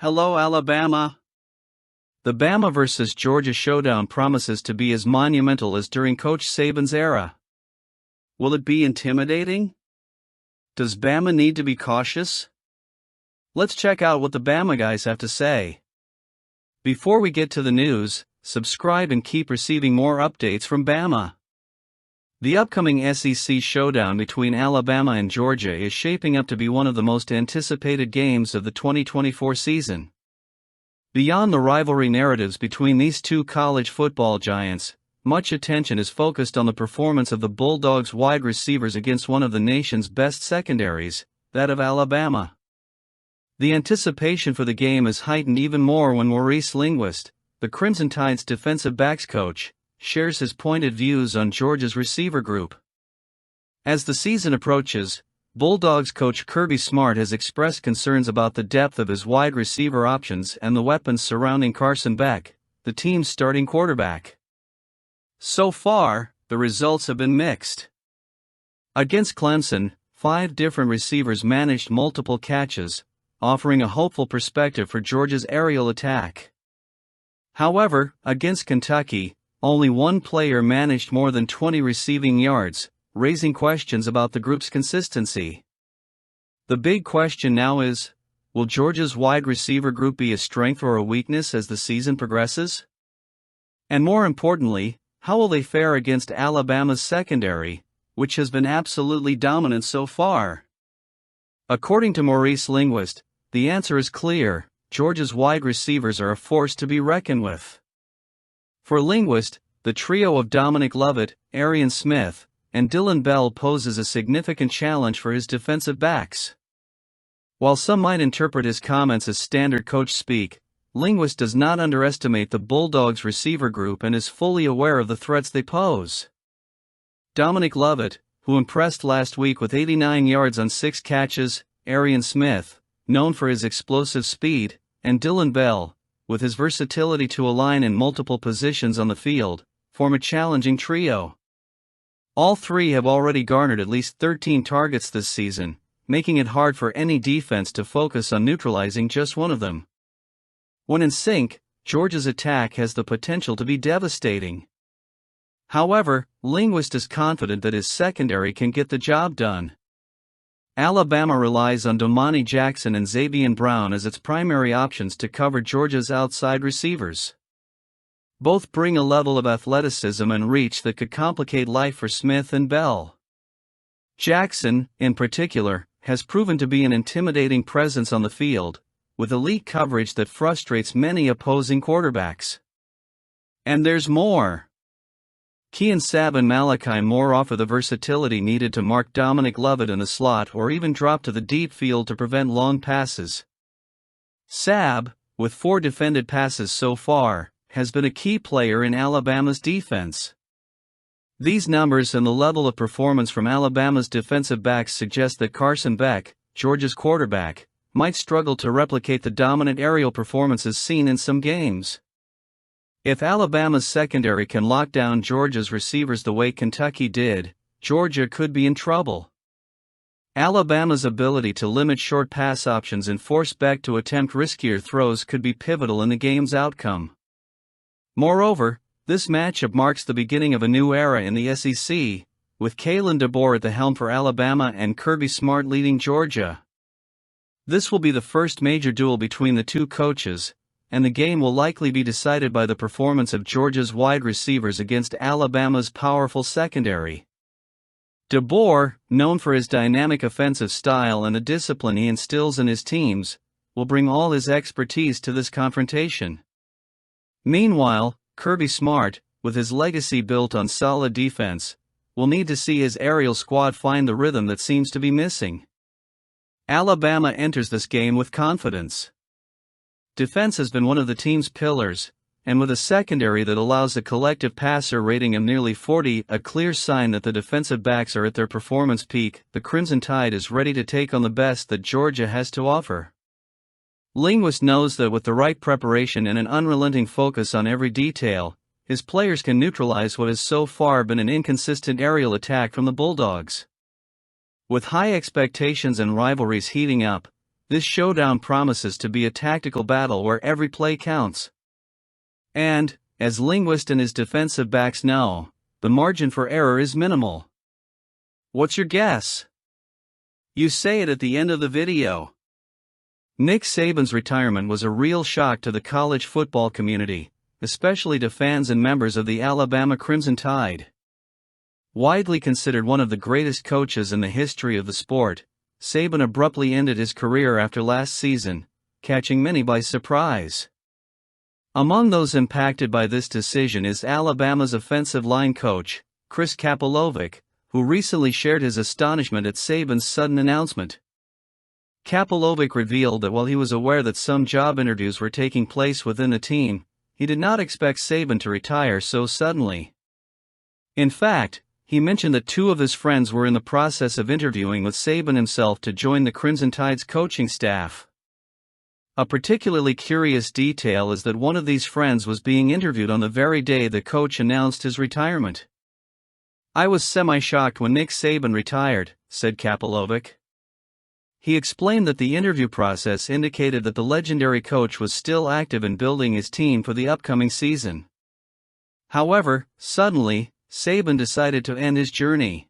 Hello, Alabama. The Bama vs. Georgia showdown promises to be as monumental as during Coach Sabin's era. Will it be intimidating? Does Bama need to be cautious? Let's check out what the Bama guys have to say. Before we get to the news, subscribe and keep receiving more updates from Bama. The upcoming SEC showdown between Alabama and Georgia is shaping up to be one of the most anticipated games of the 2024 season. Beyond the rivalry narratives between these two college football giants, much attention is focused on the performance of the Bulldogs wide receivers against one of the nation's best secondaries, that of Alabama. The anticipation for the game is heightened even more when Maurice Linguist, the Crimson Tide's defensive backs coach, shares his pointed views on Georgia's receiver group. As the season approaches, Bulldogs coach Kirby Smart has expressed concerns about the depth of his wide receiver options and the weapons surrounding Carson Beck, the team's starting quarterback. So far, the results have been mixed. Against Clemson, 5 different receivers managed multiple catches, offering a hopeful perspective for Georgia's aerial attack. However, against Kentucky, only one player managed more than 20 receiving yards, raising questions about the group's consistency. The big question now is, will Georgia's wide receiver group be a strength or a weakness as the season progresses? And more importantly, how will they fare against Alabama's secondary, which has been absolutely dominant so far? According to Maurice Linguist, the answer is clear: Georgia's wide receivers are a force to be reckoned with. For Linguist, the trio of Dominic Lovett, Arian Smith, and Dylan Bell poses a significant challenge for his defensive backs. While some might interpret his comments as standard coach speak, Linguist does not underestimate the Bulldogs receiver group and is fully aware of the threats they pose. Dominic Lovett, who impressed last week with 89 yards on 6 catches, Arian Smith, known for his explosive speed, and Dylan Bell, with his versatility to align in multiple positions on the field, form a challenging trio. All three have already garnered at least 13 targets this season, making it hard for any defense to focus on neutralizing just one of them. When in sync, Georgia's attack has the potential to be devastating. However, Linguist is confident that his secondary can get the job done. Alabama relies on Domani Jackson and Sabin Brown as its primary options to cover Georgia's outside receivers. Both bring a level of athleticism and reach that could complicate life for Smith and Bell. Jackson, in particular, has proven to be an intimidating presence on the field, with elite coverage that frustrates many opposing quarterbacks. And there's more. Key and Sabin Malachi Moore offer the versatility needed to mark Dominic Lovett in the slot or even drop to the deep field to prevent long passes. Sab, with 4 defended passes so far, has been a key player in Alabama's defense. These numbers and the level of performance from Alabama's defensive backs suggest that Carson Beck, Georgia's quarterback, might struggle to replicate the dominant aerial performances seen in some games. If Alabama's secondary can lock down Georgia's receivers the way Kentucky did, Georgia could be in trouble. Alabama's ability to limit short pass options and force Beck to attempt riskier throws could be pivotal in the game's outcome. Moreover, this matchup marks the beginning of a new era in the SEC, with Kalen DeBoer at the helm for Alabama and Kirby Smart leading Georgia. This will be the first major duel between the two coaches, and the game will likely be decided by the performance of Georgia's wide receivers against Alabama's powerful secondary. DeBoer, known for his dynamic offensive style and the discipline he instills in his teams, will bring all his expertise to this confrontation. Meanwhile, Kirby Smart, with his legacy built on solid defense, will need to see his aerial squad find the rhythm that seems to be missing. Alabama enters this game with confidence. Defense has been one of the team's pillars, and with a secondary that allows a collective passer rating of nearly 40, a clear sign that the defensive backs are at their performance peak, the Crimson Tide is ready to take on the best that Georgia has to offer. Linguist knows that with the right preparation and an unrelenting focus on every detail, his players can neutralize what has so far been an inconsistent aerial attack from the Bulldogs. With high expectations and rivalries heating up, This showdown promises to be a tactical battle where every play counts. And, as linguists and his defensive backs know, the margin for error is minimal. What's your guess? You say it at the end of the video. Nick Saban's retirement was a real shock to the college football community, especially to fans and members of the Alabama Crimson Tide. Widely considered one of the greatest coaches in the history of the sport, Sabin abruptly ended his career after last season, catching many by surprise. Among those impacted by this decision is Alabama's offensive line coach, Chris Kapolovic, who recently shared his astonishment at Sabin's sudden announcement. Kapolovic revealed that while he was aware that some job interviews were taking place within the team, he did not expect Sabin to retire so suddenly. In fact, he mentioned that two of his friends were in the process of interviewing with Sabin himself to join the Crimson Tide's coaching staff. A particularly curious detail is that one of these friends was being interviewed on the very day the coach announced his retirement. "I was semi-shocked when Nick Sabin retired," said Kapolovic. He explained that the interview process indicated that the legendary coach was still active in building his team for the upcoming season. However, suddenly, Sabin decided to end his journey.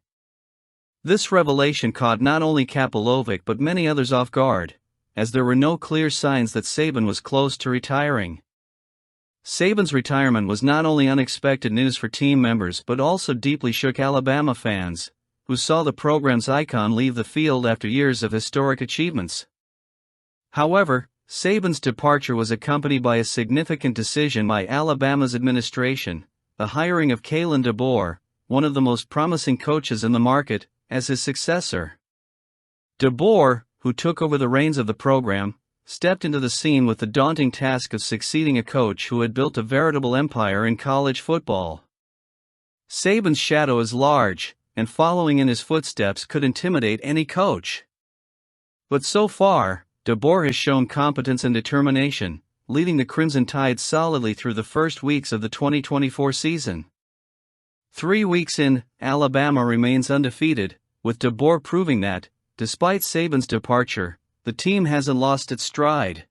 This revelation caught not only Kapolovic but many others off guard, as there were no clear signs that Sabin was close to retiring. Sabin's retirement was not only unexpected news for team members but also deeply shook Alabama fans, who saw the program's icon leave the field after years of historic achievements. However, Sabin's departure was accompanied by a significant decision by Alabama's administration, the hiring of Kalen DeBoer, one of the most promising coaches in the market, as his successor. DeBoer, who took over the reins of the program, stepped into the scene with the daunting task of succeeding a coach who had built a veritable empire in college football. Sabin's shadow is large, and following in his footsteps could intimidate any coach. But so far, DeBoer has shown competence and determination, leading the Crimson Tide solidly through the first weeks of the 2024 season. 3 weeks in, Alabama remains undefeated, with DeBoer proving that, despite Sabin's departure, the team hasn't lost its stride.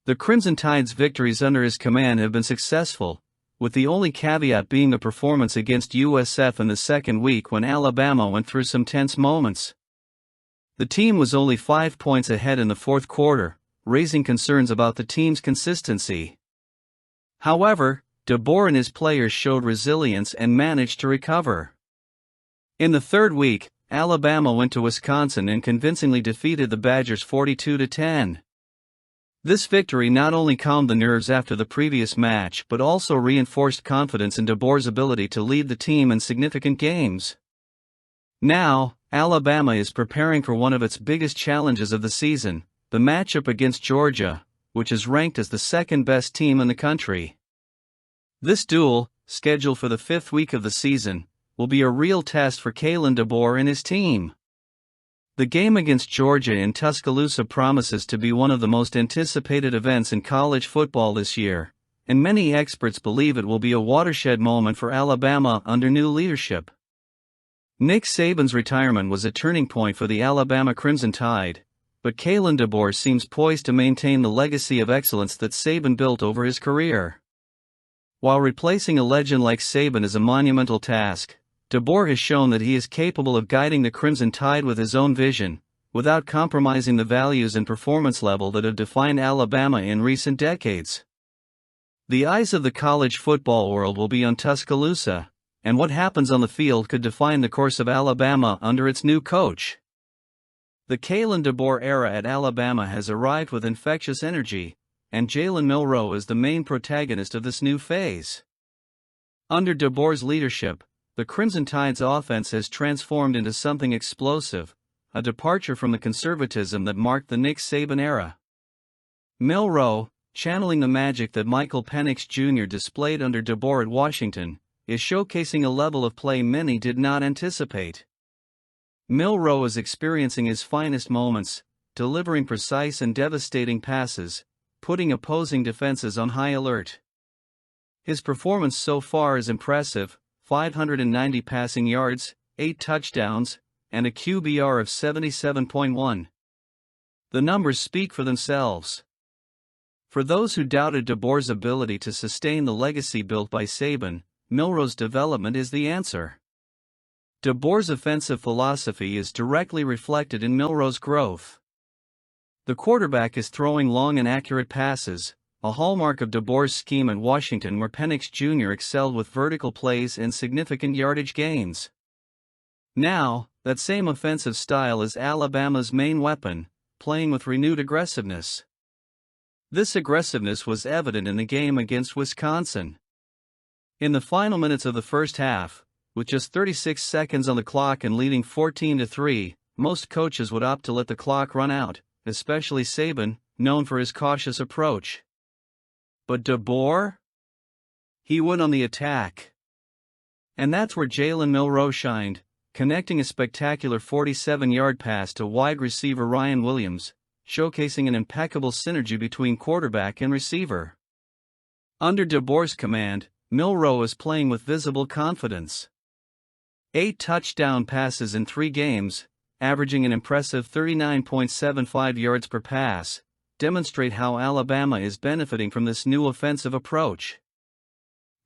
The Crimson Tide's victories under his command have been successful, with the only caveat being a performance against USF in the second week when Alabama went through some tense moments. The team was only 5 points ahead in the fourth quarter, raising concerns about the team's consistency. However, DeBoer and his players showed resilience and managed to recover. In the third week, Alabama went to Wisconsin and convincingly defeated the Badgers 42-10. This victory not only calmed the nerves after the previous match but also reinforced confidence in DeBoer's ability to lead the team in significant games. Now, Alabama is preparing for one of its biggest challenges of the season, the matchup against Georgia, which is ranked as the second-best team in the country. This duel, scheduled for the 5th week of the season, will be a real test for Kalen DeBoer and his team. The game against Georgia in Tuscaloosa promises to be one of the most anticipated events in college football this year, and many experts believe it will be a watershed moment for Alabama under new leadership. Nick Saban's retirement was a turning point for the Alabama Crimson Tide, but Kalen DeBoer seems poised to maintain the legacy of excellence that Sabin built over his career. While replacing a legend like Sabin is a monumental task, DeBoer has shown that he is capable of guiding the Crimson Tide with his own vision, without compromising the values and performance level that have defined Alabama in recent decades. The eyes of the college football world will be on Tuscaloosa, and what happens on the field could define the course of Alabama under its new coach. The Kalen DeBoer era at Alabama has arrived with infectious energy, and Jaylen Milo is the main protagonist of this new phase. Under DeBoer's leadership, the Crimson Tide's offense has transformed into something explosive, a departure from the conservatism that marked the Nick Saban era. Milo, channeling the magic that Michael Penix Jr. displayed under DeBoer at Washington, is showcasing a level of play many did not anticipate. Milo is experiencing his finest moments, delivering precise and devastating passes, putting opposing defenses on high alert. His performance so far is impressive: 590 passing yards, 8 touchdowns, and a QBR of 77.1. The numbers speak for themselves. For those who doubted DeBoer's ability to sustain the legacy built by Sabin, Milroe's development is the answer. DeBoer's offensive philosophy is directly reflected in Milroe's growth. The quarterback is throwing long and accurate passes, a hallmark of DeBoer's scheme at Washington, where Penix Jr. excelled with vertical plays and significant yardage gains. Now, that same offensive style is Alabama's main weapon, playing with renewed aggressiveness. This aggressiveness was evident in the game against Wisconsin. In the final minutes of the first half, with just 36 seconds on the clock and leading 14-3, most coaches would opt to let the clock run out, especially Sabin, known for his cautious approach. But DeBoer? He went on the attack. And that's where Jaylen Milo shined, connecting a spectacular 47-yard pass to wide receiver Ryan Williams, showcasing an impeccable synergy between quarterback and receiver. Under DeBoer's command, Milroe is playing with visible confidence. 8 touchdown passes in 3 games, averaging an impressive 39.75 yards per pass, demonstrate how Alabama is benefiting from this new offensive approach.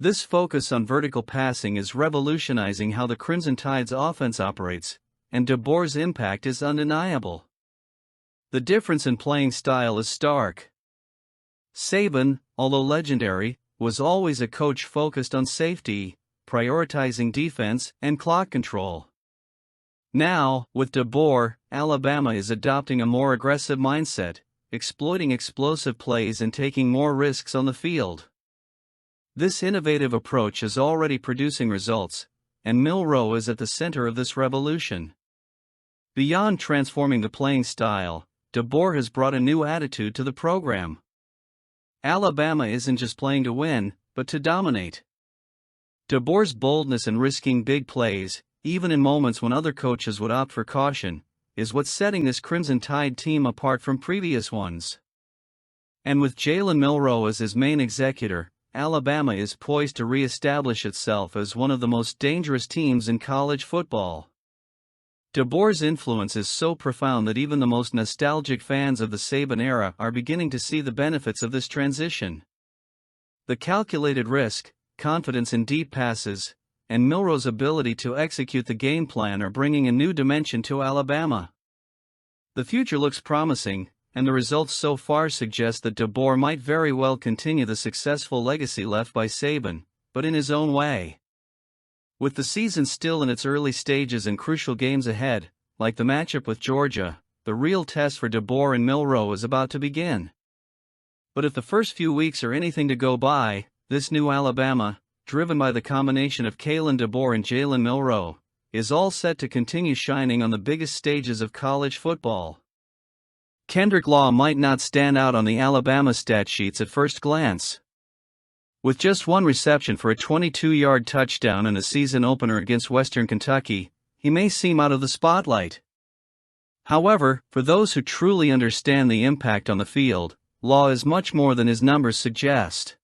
This focus on vertical passing is revolutionizing how the Crimson Tide's offense operates, and DeBoer's impact is undeniable. The difference in playing style is stark. Sabin, although legendary, was always a coach focused on safety, prioritizing defense and clock control. Now, with DeBoer, Alabama is adopting a more aggressive mindset, exploiting explosive plays and taking more risks on the field. This innovative approach is already producing results, and Milroe is at the center of this revolution. Beyond transforming the playing style, DeBoer has brought a new attitude to the program. Alabama isn't just playing to win, but to dominate. DeBoer's boldness in risking big plays, even in moments when other coaches would opt for caution, is what's setting this Crimson Tide team apart from previous ones. And with Jaylen Milo as his main executor, Alabama is poised to re-establish itself as one of the most dangerous teams in college football. DeBoer's influence is so profound that even the most nostalgic fans of the Sabin era are beginning to see the benefits of this transition. The calculated risk, confidence in deep passes, and Milroe's ability to execute the game plan are bringing a new dimension to Alabama. The future looks promising, and the results so far suggest that DeBoer might very well continue the successful legacy left by Sabin, but in his own way. With the season still in its early stages and crucial games ahead, like the matchup with Georgia, the real test for DeBoer and Milroe is about to begin. But if the first few weeks are anything to go by, this new Alabama, driven by the combination of Kalen DeBoer and Jaylen Milo, is all set to continue shining on the biggest stages of college football. Kendrick Law might not stand out on the Alabama stat sheets at first glance. With just one reception for a 22-yard touchdown in a season opener against Western Kentucky, he may seem out of the spotlight. However, for those who truly understand the impact on the field, Law is much more than his numbers suggest.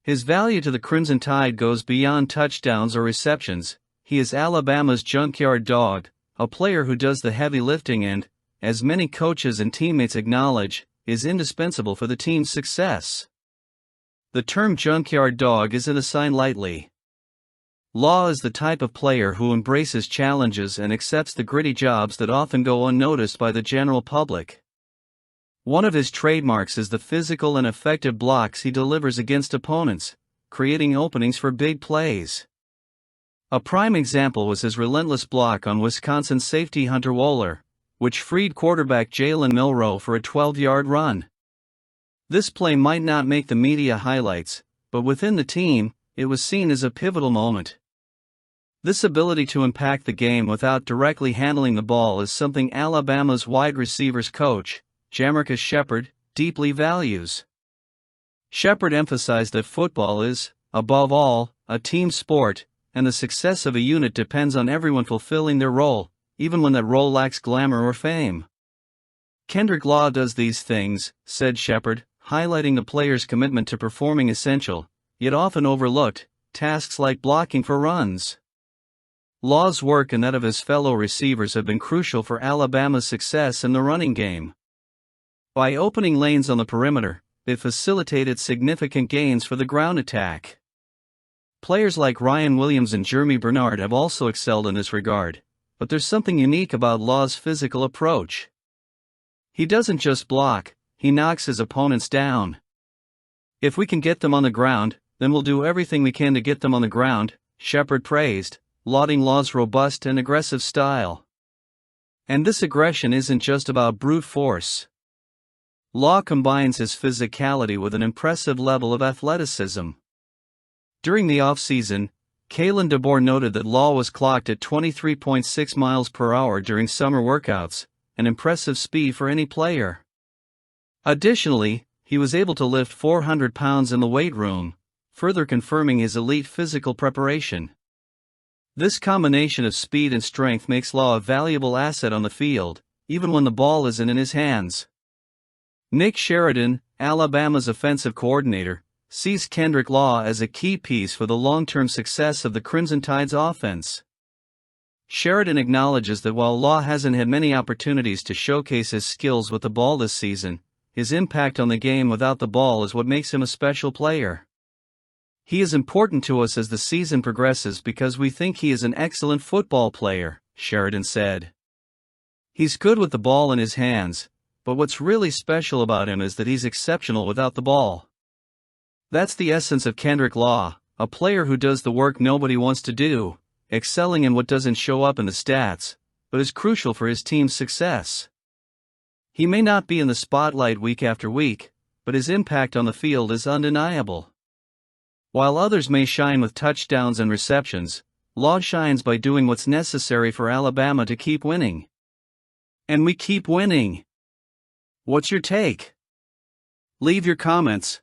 His value to the Crimson Tide goes beyond touchdowns or receptions. He is Alabama's junkyard dog, a player who does the heavy lifting and, as many coaches and teammates acknowledge, is indispensable for the team's success. The term junkyard dog isn't assigned lightly. Law is the type of player who embraces challenges and accepts the gritty jobs that often go unnoticed by the general public. One of his trademarks is the physical and effective blocks he delivers against opponents, creating openings for big plays. A prime example was his relentless block on Wisconsin safety Hunter Wohler, which freed quarterback Jaylen Milo for a 12-yard run. This play might not make the media highlights, but within the team, it was seen as a pivotal moment. This ability to impact the game without directly handling the ball is something Alabama's wide receivers coach, Jamarcus Shepard, deeply values. Shepard emphasized that football is, above all, a team sport, and the success of a unit depends on everyone fulfilling their role, even when that role lacks glamour or fame. Kendrick Law does these things, said Shepard, highlighting the player's commitment to performing essential, yet often overlooked, tasks like blocking for runs. Law's work and that of his fellow receivers have been crucial for Alabama's success in the running game. By opening lanes on the perimeter, it facilitated significant gains for the ground attack. Players like Ryan Williams and Jeremy Bernard have also excelled in this regard, but there's something unique about Law's physical approach. He doesn't just block, he knocks his opponents down. "If we can get them on the ground, then we'll do everything we can to get them on the ground," Shepard praised, lauding Law's robust and aggressive style. And this aggression isn't just about brute force. Law combines his physicality with an impressive level of athleticism. During the off-season, Kalen DeBoer noted that Law was clocked at 23.6 miles per hour during summer workouts, an impressive speed for any player. Additionally, he was able to lift 400 pounds in the weight room, further confirming his elite physical preparation. This combination of speed and strength makes Law a valuable asset on the field, even when the ball isn't in his hands. Nick Sheridan, Alabama's offensive coordinator, sees Kendrick Law as a key piece for the long-term success of the Crimson Tide's offense. Sheridan acknowledges that while Law hasn't had many opportunities to showcase his skills with the ball this season, his impact on the game without the ball is what makes him a special player. "He is important to us as the season progresses because we think he is an excellent football player," Sheridan said. "He's good with the ball in his hands, but what's really special about him is that he's exceptional without the ball. That's the essence of Kendrick Law, a player who does the work nobody wants to do, excelling in what doesn't show up in the stats, but is crucial for his team's success. He may not be in the spotlight week after week, but his impact on the field is undeniable. While others may shine with touchdowns and receptions, Law shines by doing what's necessary for Alabama to keep winning. And we keep winning. What's your take? Leave your comments.